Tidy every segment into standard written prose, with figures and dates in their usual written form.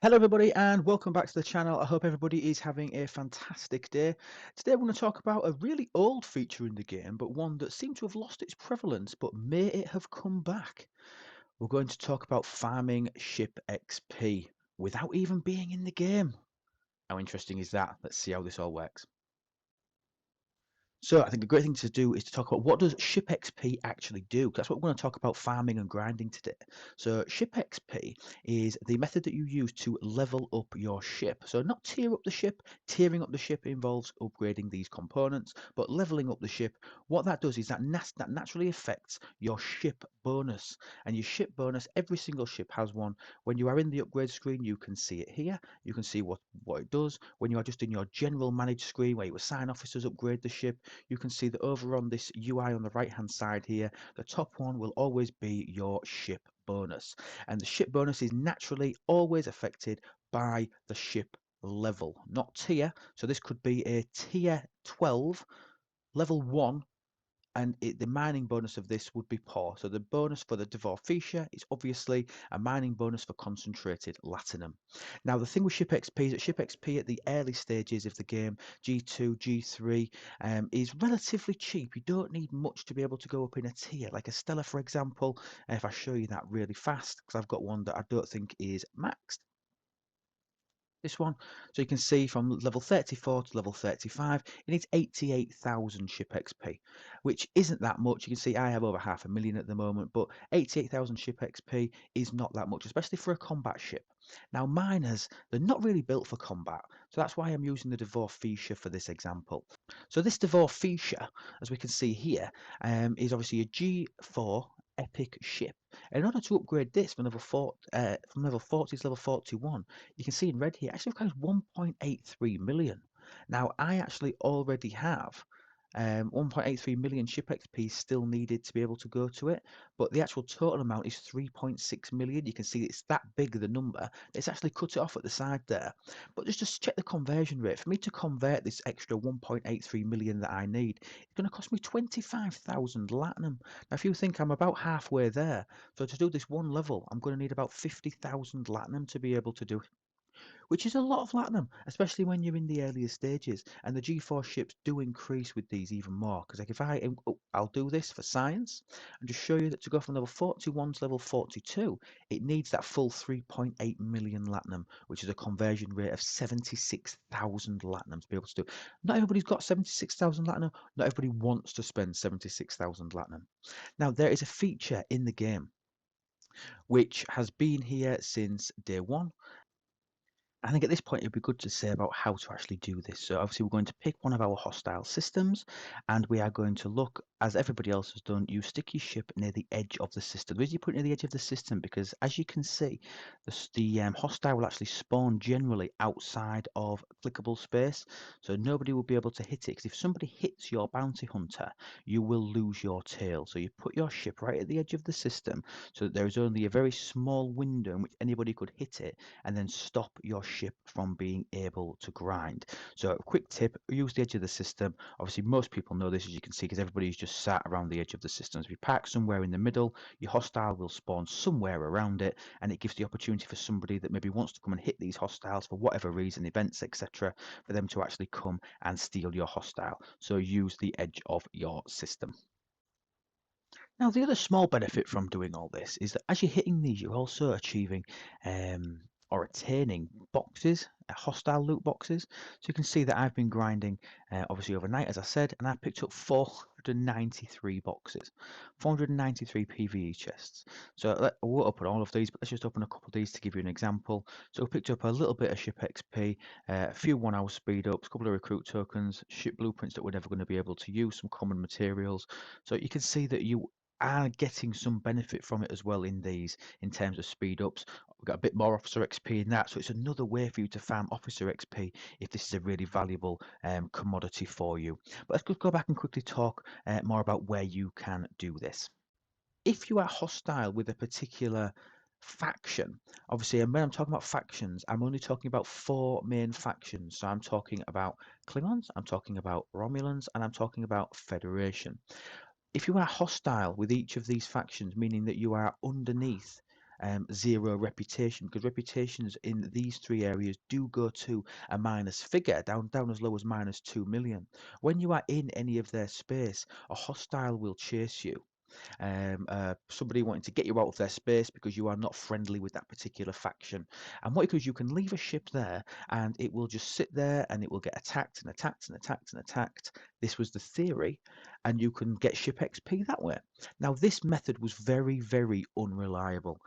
Hello everybody and welcome back to the channel. I hope everybody is having a fantastic day. Today we're going to talk about a really old feature in the game, but one that seemed to have lost its prevalence, but may it have come back. We're going to talk about farming ship XP without even being in the game. How interesting is that? Let's see how this all works. So I think a great thing to do is to talk about what does ship XP actually do? That's what we're going to talk about farming and grinding today. So ship XP is the method that you use to level up your ship. So not tier up the ship. Tiering up the ship involves upgrading these components, but leveling up the ship, what that does is that naturally affects your ship bonus. And your ship bonus, every single ship has one. When you are in the upgrade screen, you can see it here. You can see what it does. When you are just in your general manage screen where you assign officers, upgrade the ship, you can see that over on this UI on the right hand side here, the top one will always be your ship bonus. And the ship bonus is naturally always affected by the ship level, not tier. So this could be a tier 12, level 1, and the mining bonus of this would be poor. So the bonus for the Dwarfisha is obviously a mining bonus for concentrated Latinum. Now the thing with ship XP is that ship XP at the early stages of the game, G2, G3, is relatively cheap. You don't need much to be able to go up in a tier, like a Stella for example. If I show you that really fast, because I've got one that I don't think is maxed. This one, so you can see from level 34 to level 35 it needs 88,000 ship XP, which isn't that much. You can see I have over 500,000 at the moment, but 88,000 ship XP is not that much, especially for a combat ship. Now miners, they're not really built for combat, so that's why I'm using the Dwarfisha for this example. So this Dwarfisha, as we can see here, is obviously a G4 epic ship. In order to upgrade this from level 40 to level 41, you can see in red here, actually requires 1.83 million. Now, I actually already have 1.83 million ship XP still needed to be able to go to it, but the actual total amount is 3.6 million. You can see it's that big, the number. It's actually cut it off at the side there. But just check the conversion rate. For me to convert this extra 1.83 million that I need, it's going to cost me 25,000 Latinum. Now, if you think I'm about halfway there, so to do this one level, I'm going to need about 50,000 Latinum to be able to do it, which is a lot of Latinum, especially when you're in the earlier stages. And the G4 ships do increase with these even more. Because like if I'll do this for science and just show you that to go from level 41 to level 42, it needs that full 3.8 million Latinum, which is a conversion rate of 76,000 Latinum to be able to do. Not everybody's got 76,000 Latinum. Not everybody wants to spend 76,000 Latinum. Now there is a feature in the game which has been here since day one. I think at this point it'd be good to say about how to actually do this. So obviously we're going to pick one of our hostile systems and we are going to look, as everybody else has done, you stick your ship near the edge of the system. The reason you put it near the edge of the system because as you can see, the hostile will actually spawn generally outside of clickable space. So nobody will be able to hit it because if somebody hits your bounty hunter, you will lose your tail. So you put your ship right at the edge of the system so that there is only a very small window in which anybody could hit it and then stop your ship from being able to grind. So a quick tip, use the edge of the system. Obviously most people know this, as you can see, because everybody's just sat around the edge of the system. So if you park somewhere in the middle, your hostile will spawn somewhere around it, and it gives the opportunity for somebody that maybe wants to come and hit these hostiles for whatever reason, events, etc., for them to actually come and steal your hostile. So use the edge of your system. Now, the other small benefit from doing all this is that as you're hitting these, you're also achieving or attaining boxes, hostile loot boxes. So you can see that I've been grinding obviously overnight, as I said, and I picked up 493 boxes, 493 PvE chests. So I won't open all of these, but let's just open a couple of these to give you an example. So we picked up a little bit of ship XP, a few 1-hour speed ups, a couple of recruit tokens, ship blueprints that we're never going to be able to use, some common materials. So you can see that you are getting some benefit from it as well in these in terms of speed ups. We've got a bit more officer XP in that, so it's another way for you to farm officer XP if this is a really valuable commodity for you. But let's just go back and quickly talk more about where you can do this. If you are hostile with a particular faction, obviously, and when I'm talking about factions, I'm only talking about 4 main factions. So I'm talking about Klingons, I'm talking about Romulans, and I'm talking about Federation. If you are hostile with each of these factions, meaning that you are underneath 0 reputation, because reputations in these three areas do go to a minus figure, down as low as -2 million. When you are in any of their space, a hostile will chase you. Somebody wanting to get you out of their space because you are not friendly with that particular faction. And what, because you can leave a ship there and it will just sit there and it will get attacked and attacked and attacked and attacked. This was the theory, and you can get ship XP that way. Now, this method was very, very unreliable,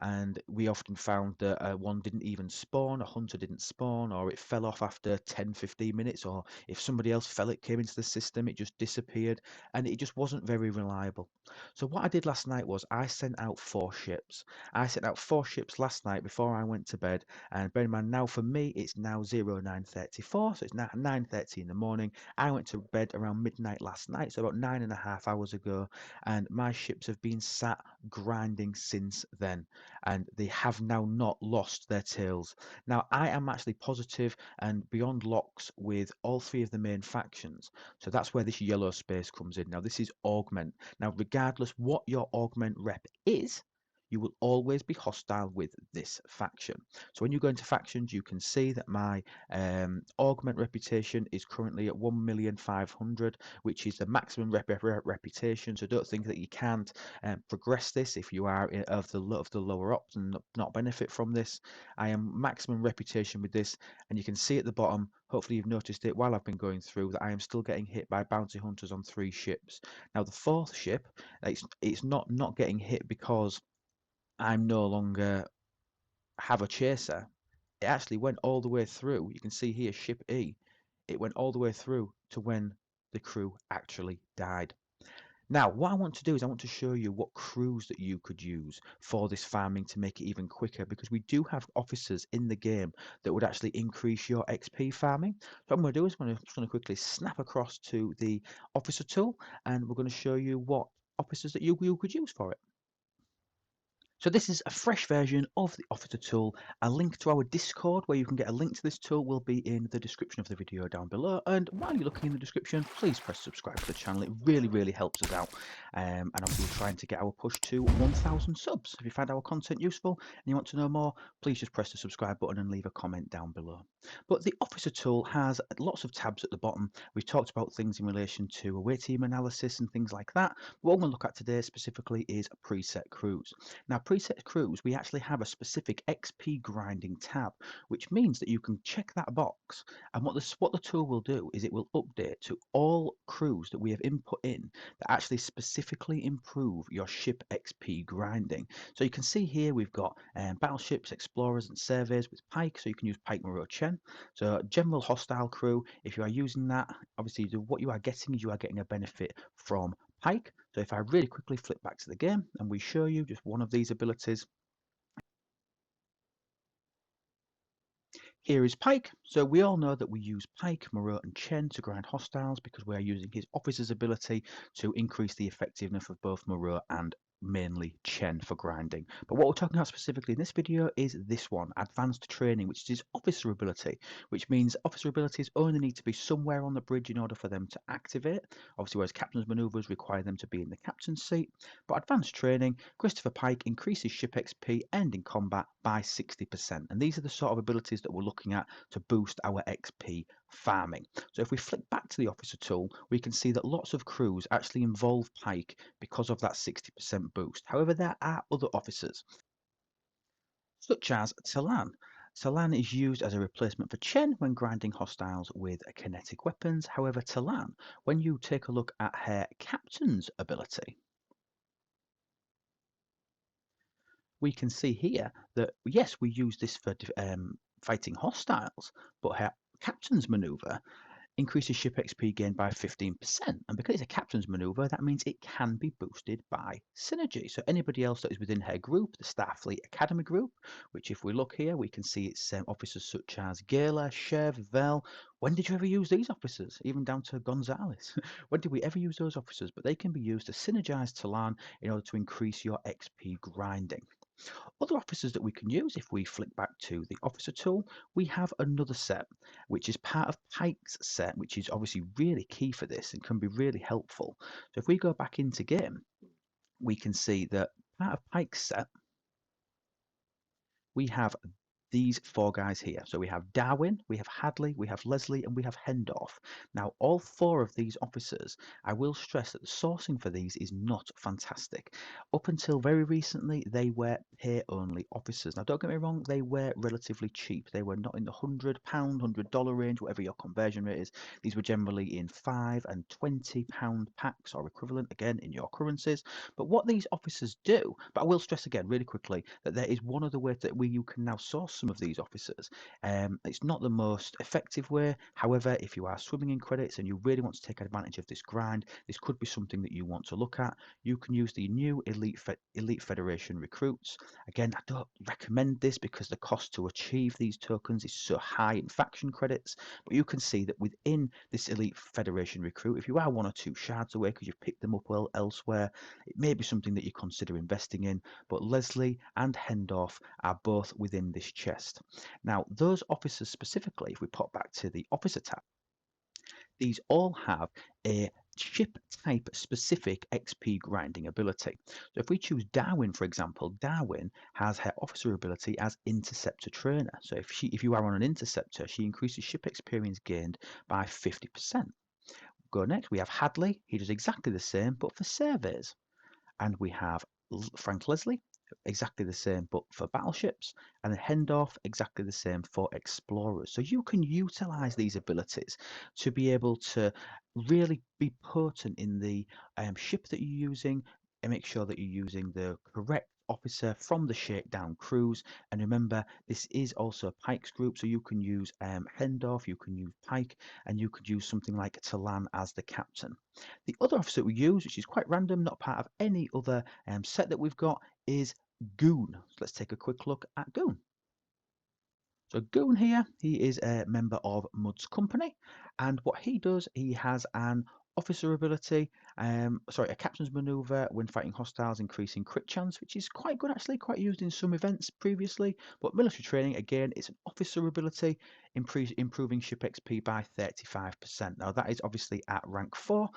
and we often found that one didn't even spawn, a hunter didn't spawn, or it fell off after 10-15 minutes, or if somebody else fell, it came into the system, it just disappeared, and it just wasn't very reliable. So what I did last night was I sent out 4 ships. I sent out 4 ships last night before I went to bed, and bear in mind now for me it's now 0934, so it's now 9:30 in the morning. I went to bed around midnight last night, so about 9.5 hours ago, and my ships have been sat grinding since then, and they have now not lost their tails. Now I am actually positive and beyond locks with all 3 of the main factions, so that's where this yellow space comes in. Now this is augment. Now regardless what your augment rep is, you will always be hostile with this faction. So when you go into factions, you can see that my augment reputation is currently at 1,500,000, which is the maximum reputation. So don't think that you can't progress this if you are of the lower ops and not benefit from this. I am maximum reputation with this, and you can see at the bottom, hopefully you've noticed it while I've been going through, that I am still getting hit by bounty hunters on 3 ships. Now the 4th ship, it's not getting hit because I'm no longer have a chaser. It actually went all the way through. You can see here ship E. It went all the way through to when the crew actually died. Now, what I want to do is I want to show you what crews that you could use for this farming to make it even quicker, because we do have officers in the game that would actually increase your XP farming. So what I'm going to do is I'm just going to quickly snap across to the officer tool, and we're going to show you what officers that you could use for it. So this is a fresh version of the Officer tool. A link to our Discord where you can get a link to this tool will be in the description of the video down below. And while you're looking in the description, please press subscribe to the channel. It really, really helps us out. And obviously we're trying to get our push to 1,000 subs. If you find our content useful and you want to know more, please just press the subscribe button and leave a comment down below. But the Officer tool has lots of tabs at the bottom. We've talked about things in relation to away team analysis and things like that. What we're going to look at today specifically is preset crews. Now, preset crews, we actually have a specific XP grinding tab, which means that you can check that box. And what the tool will do is it will update to all crews that we have input in that actually specifically improve your ship XP grinding. So you can see here we've got battleships, explorers, and surveys with Pike. So you can use Pike, Moreau, Chen. So general hostile crew, if you are using that, obviously what you are getting is you are getting a benefit from Pike. So if I really quickly flip back to the game and we show you just one of these abilities, here is Pike. So we all know that we use Pike, Moreau, and Chen to grind hostiles because we are using his officer's ability to increase the effectiveness of both Moreau and mainly Chen for grinding. But what we're talking about specifically in this video is this one, advanced training, which is his officer ability, which means officer abilities only need to be somewhere on the bridge in order for them to activate. Obviously, whereas captain's maneuvers require them to be in the captain's seat. But advanced training, Christopher Pike increases ship XP ending combat by 60%. And these are the sort of abilities that we're looking at to boost our XP farming. So if we flick back to the officer tool, we can see that lots of crews actually involve Pike because of that 60% boost. However, there are other officers, such as Talan. Talan is used as a replacement for Chen when grinding hostiles with kinetic weapons. However, Talan, when you take a look at her captain's ability, we can see here that yes, we use this for fighting hostiles, but her captain's maneuver increases ship XP gain by 15%. And because it's a captain's maneuver, that means it can be boosted by synergy. So anybody else that is within her group, the Starfleet Academy group, which if we look here, we can see it's officers such as Gala, Chev, Vel. When did you ever use these officers? Even down to Gonzalez. When did we ever use those officers? But they can be used to synergize Talan in order to increase your XP grinding. Other officers that we can use, if we flick back to the officer tool, we have another set, which is part of Pike's set, which is obviously really key for this and can be really helpful. So if we go back into game, we can see that Part of Pike's set, we have these four guys here. So we have Darwin, we have Hadley, we have Leslie, and we have Hendorf. Now, all four of these officers, I will stress that the sourcing for these is not fantastic. Up until very recently, they were pay-only officers. Now, don't get me wrong, they were relatively cheap. They were not in the £100, $100 range, whatever your conversion rate is. These were generally in £5 and £20 packs or equivalent, again, in your currencies. But what these officers do, but I will stress again really quickly that there is one other way that you can now source some of these officers. It's not the most effective way. However, if you are swimming in credits and you really want to take advantage of this grind, this could be something that you want to look at. You can use the new Elite Federation recruits. Again, I don't recommend this because the cost to achieve these tokens is so high in faction credits, but you can see that within this Elite Federation recruit, if you are 1 or 2 shards away because you've picked them up well elsewhere, it may be something that you consider investing in. But Leslie and Hendorf are both within this chest. Now, those officers specifically, if we pop back to the officer tab, these all have a ship type specific XP grinding ability. So if we choose Darwin, for example, Darwin has her officer ability as interceptor trainer. So if you are on an interceptor, she increases ship experience gained by 50%. Go next, we have Hadley. He does exactly the same, but for surveys. And we have Frank Leslie, exactly the same, but for battleships, and then Hendorf, exactly the same for explorers. So you can utilize these abilities to be able to really be potent in the ship that you're using and make sure that you're using the correct officer from the shakedown cruise. And remember, this is also Pike's group, so you can use Hendorf, you can use Pike, and you could use something like Talan as the captain. The other officer we use, which is quite random, not part of any other set that we've got, is Goon. So let's take a quick look at Goon. So Goon here, he is a member of Mud's company, and what he does, he has an officer ability, a captain's maneuver when fighting hostiles, increasing crit chance, which is quite good actually, quite used in some events previously. But military training, again, it's an officer ability, improving ship XP by 35%. Now that is obviously at rank 4.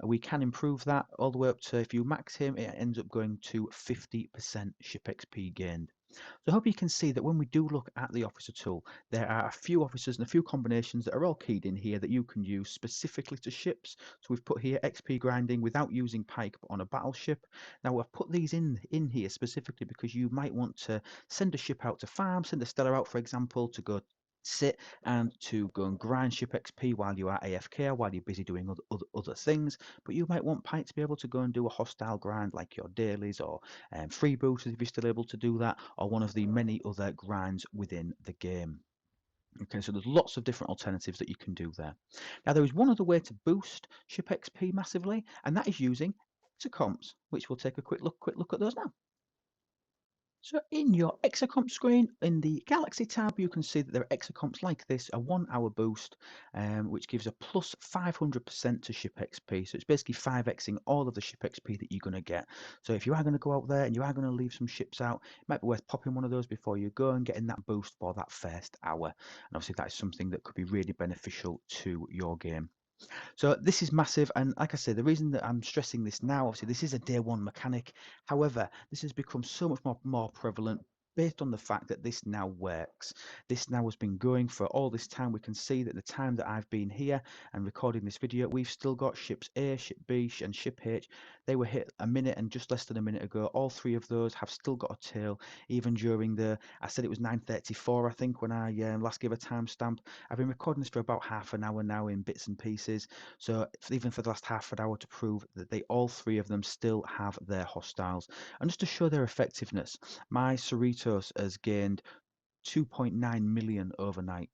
We can improve that all the way up to, if you max him, it ends up going to 50% ship XP gained. So I hope you can see that when we do look at the officer tool, there are a few officers and a few combinations that are all keyed in here that you can use specifically to ships. So we've put here XP grinding without using Pike but on a battleship. Now I've put these in here specifically because you might want to send a ship out to farm, send a Stellar out, for example, to go sit and to go and grind ship XP while you are AFK, while you're busy doing other things. But you might want Pike to be able to go and do a hostile grind like your dailies or freebooters if you're still able to do that, or one of the many other grinds within the game. Okay, so there's lots of different alternatives that you can do there. Now there is one other way to boost ship XP massively, and that is using exocomps, which we'll take a quick look at those now. So in your exocomp screen, in the Galaxy tab, you can see that there are exocomps like this, a 1 hour boost, which gives a plus 500% to ship XP. So it's basically 5xing all of the ship XP that you're going to get. So if you are going to go out there and you are going to leave some ships out, it might be worth popping one of those before you go and getting that boost for that first hour. And obviously that is something that could be really beneficial to your game. So this is massive, and like I say, the reason that I'm stressing this now, obviously this is a day one mechanic. However, this has become so much more prevalent based on the fact that this now works. This now has been going for all this time. We can see that the time that I've been here and recording this video, we've still got ships A, ship B, and ship H. They were hit a minute and just less than a minute ago. All 3 of those have still got a tail, even during the, I said it was 9:34, I think, when I last gave a timestamp. I've been recording this for about half an hour now in bits and pieces. So even for the last half an hour to prove that they all 3 of them still have their hostiles. And just to show their effectiveness, my Cerritos has gained 2.9 million overnight.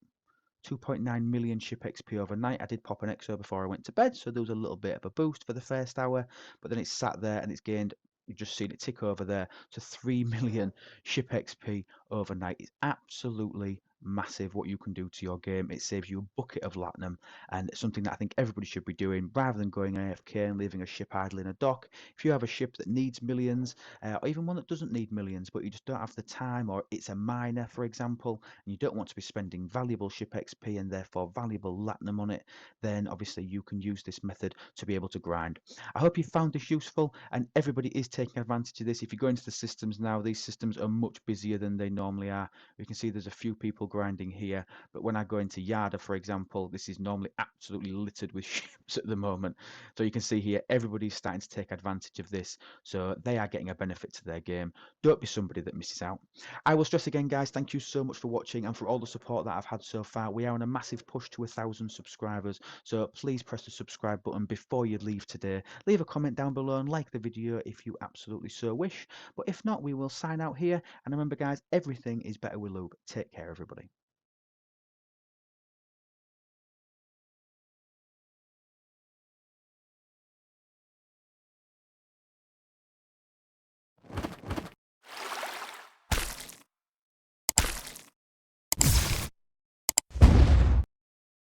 2.9 million ship XP overnight. I did pop an EXO before I went to bed, so there was a little bit of a boost for the first hour, but then it sat there and it's gained, you've just seen it tick over there to 3 million ship XP overnight. It's absolutely massive what you can do to your game. It saves you a bucket of Latinum, and it's something that I think everybody should be doing rather than going AFK and leaving a ship idle in a dock. If you have a ship that needs millions, or even one that doesn't need millions, but you just don't have the time, or it's a miner, for example, and you don't want to be spending valuable ship XP and therefore valuable Latinum on it, then obviously you can use this method to be able to grind. I hope you found this useful, and everybody is taking advantage of this. If you go into the systems now, these systems are much busier than they normally are. You can see there's a few people grinding here, but when I go into Yarda, for example, this is normally absolutely littered with ships at the moment. So you can see here, everybody's starting to take advantage of this, so they are getting a benefit to their game. Don't be somebody that misses out. I will stress again, guys, thank you so much for watching and for all the support that I've had so far. We are on a massive push to 1,000 subscribers, so please press the subscribe button before you leave today. Leave a comment down below and like the video if you absolutely so wish. But if not, we will sign out here. And remember, guys, everything is better with lube. Take care, everybody.